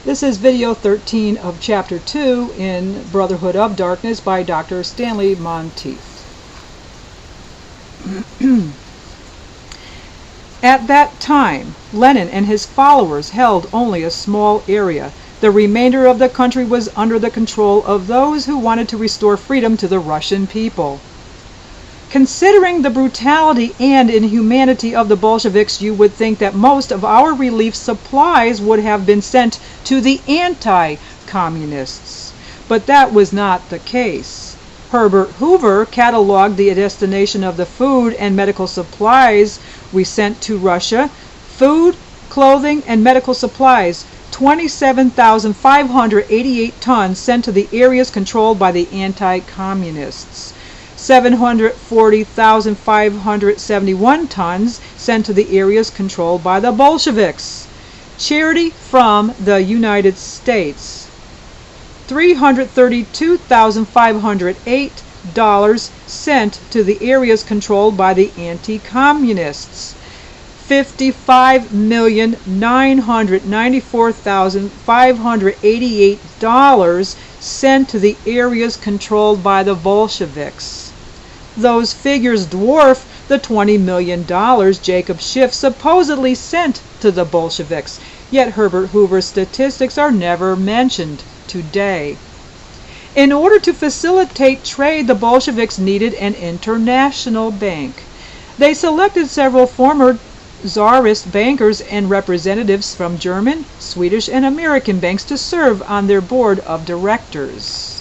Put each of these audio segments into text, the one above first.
This is video 13 of chapter 2 in Brotherhood of Darkness by Dr. Stanley Monteith. At that time, Lenin and his followers held only a small area. The remainder of the country was under the control of those who wanted to restore freedom to the Russian people. Considering the brutality and inhumanity of the Bolsheviks, you would think that most of our relief supplies would have been sent to the anti-communists. But that was not the case. Herbert Hoover cataloged the destination of the food and medical supplies we sent to Russia. Food, clothing, and medical supplies, 27,588 tons sent to the areas controlled by the anti-communists. 740,571 tons sent to the areas controlled by the Bolsheviks. Charity from the United States, $332,508 sent to the areas controlled by the anti-communists. $55,994,588 sent to the areas controlled by the Bolsheviks. Those figures dwarf the $20 million Jacob Schiff supposedly sent to the Bolsheviks, yet Herbert Hoover's statistics are never mentioned today. In order to facilitate trade, the Bolsheviks needed an international bank. They selected several former Tsarist bankers and representatives from German, Swedish, and American banks to serve on their board of directors.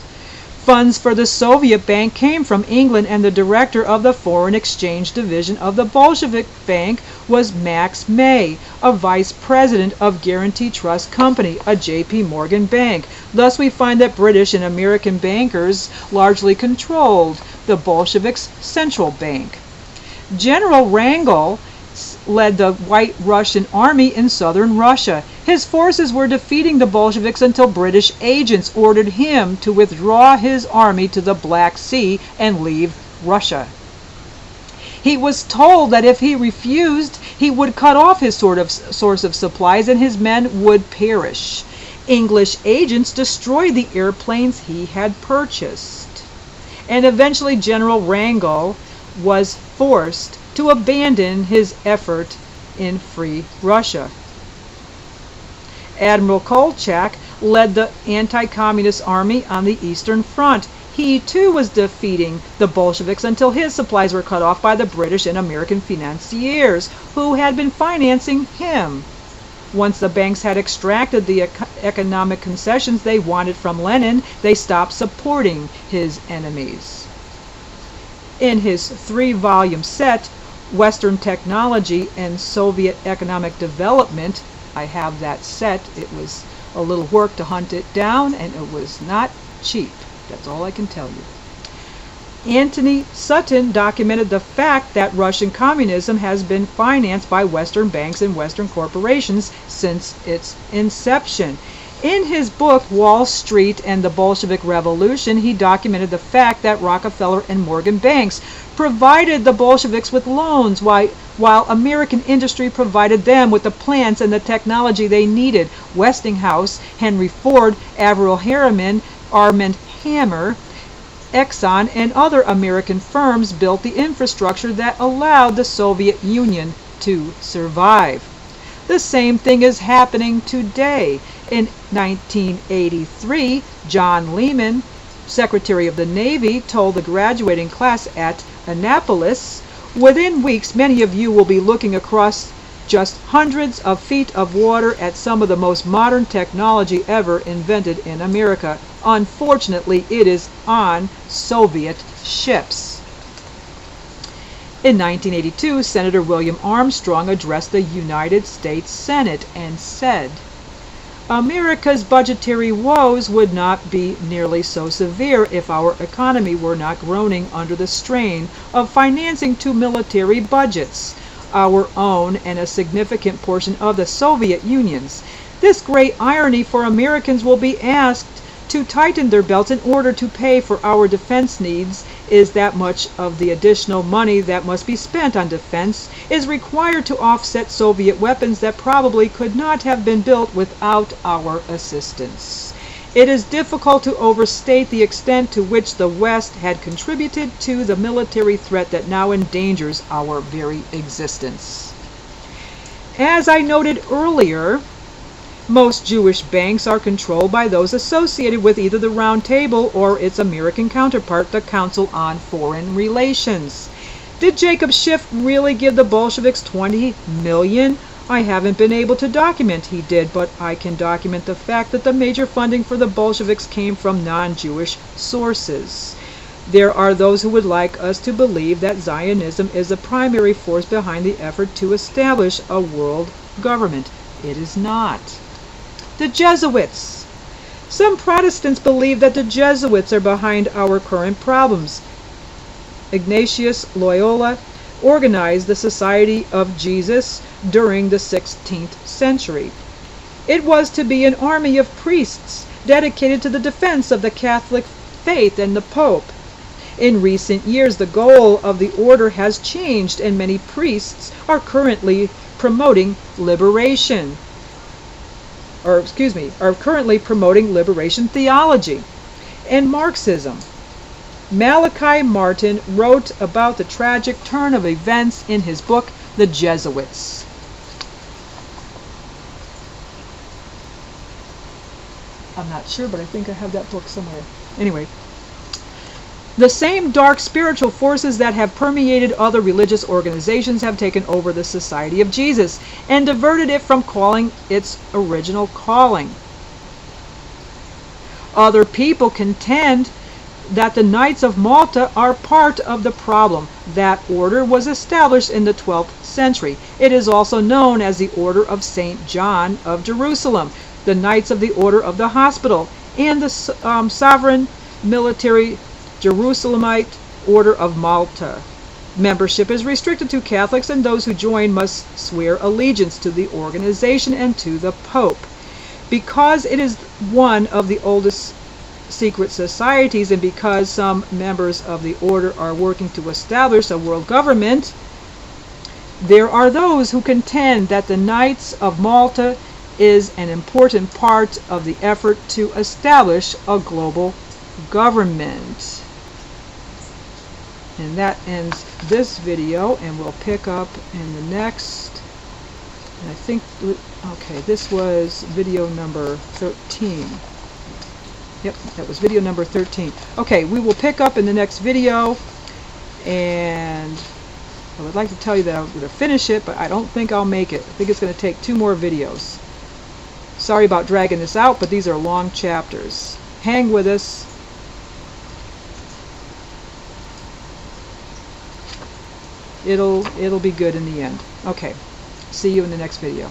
Funds for the Soviet Bank came from England, and the director of the Foreign Exchange Division of the Bolshevik Bank was Max May, a vice president of Guarantee Trust Company, a J.P. Morgan bank. Thus we find that British and American bankers largely controlled the Bolsheviks' central bank. General Wrangel led the White Russian Army in southern Russia. His forces were defeating the Bolsheviks until British agents ordered him to withdraw his army to the Black Sea and leave Russia. He was told that if he refused, he would cut off his source of supplies and his men would perish. English agents destroyed the airplanes he had purchased. And eventually General Wrangel was forced to abandon his effort in free Russia. Admiral Kolchak led the anti-communist army on the Eastern Front. He too was defeating the Bolsheviks until his supplies were cut off by the British and American financiers who had been financing him. Once the banks had extracted the economic concessions they wanted from Lenin, they stopped supporting his enemies. In his 3-volume set, Western Technology and Soviet Economic Development, I have that set. It was a little work to hunt it down, and it was not cheap. That's all I can tell you. Anthony Sutton documented the fact that Russian communism has been financed by Western banks and Western corporations since its inception. In his book, Wall Street and the Bolshevik Revolution, he documented the fact that Rockefeller and Morgan banks provided the Bolsheviks with loans, while American industry provided them with the plants and the technology they needed. Westinghouse, Henry Ford, Averell Harriman, Armand Hammer, Exxon, and other American firms built the infrastructure that allowed the Soviet Union to survive. The same thing is happening today. In 1983, John Lehman, Secretary of the Navy, told the graduating class at Annapolis, "Within weeks, many of you will be looking across just hundreds of feet of water at some of the most modern technology ever invented in America. Unfortunately, it is on Soviet ships." In 1982, Senator William Armstrong addressed the United States Senate and said, "America's budgetary woes would not be nearly so severe if our economy were not groaning under the strain of financing 2 military budgets, our own and a significant portion of the Soviet Union's. This great irony for Americans will be asked, to tighten their belts in order to pay for our defense needs is that much of the additional money that must be spent on defense is required to offset Soviet weapons that probably could not have been built without our assistance. It is difficult to overstate the extent to which the West had contributed to the military threat that now endangers our very existence. As I noted earlier, most Jewish banks are controlled by those associated with either the Round Table or its American counterpart, the Council on Foreign Relations. Did Jacob Schiff really give the Bolsheviks $20 million? I haven't been able to document he did, but I can document the fact that the major funding for the Bolsheviks came from non-Jewish sources. There are those who would like us to believe that Zionism is the primary force behind the effort to establish a world government. It is not. The Jesuits. Some Protestants believe that the Jesuits are behind our current problems. Ignatius Loyola organized the Society of Jesus during the 16th century. It was to be an army of priests dedicated to the defense of the Catholic faith and the Pope. In recent years, the goal of the order has changed, and many priests are currently promoting liberation theology and Marxism. Malachi Martin wrote about the tragic turn of events in his book, The Jesuits. I'm not sure, but I think I have that book somewhere. Anyway, the same dark spiritual forces that have permeated other religious organizations have taken over the Society of Jesus and diverted it from calling its original calling. Other people contend that the Knights of Malta are part of the problem. That order was established in the 12th century. It is also known as the Order of St. John of Jerusalem, the Knights of the Order of the Hospital, and the Sovereign Military Jerusalemite Order of Malta. Membership is restricted to Catholics, and those who join must swear allegiance to the organization and to the Pope. Because it is one of the oldest secret societies, and because some members of the order are working to establish a world government, there are those who contend that the Knights of Malta is an important part of the effort to establish a global government. And that ends this video, and we'll pick up in the next. And I think, okay, this was video number 13. Yep, that was video number 13. Okay, we will pick up in the next video, and I would like to tell you that I'm going to finish it, but I don't think I'll make it. I think it's going to take 2 more videos. Sorry about dragging this out, but these are long chapters. Hang with us. It'll be good in the end. Okay, see you in the next video.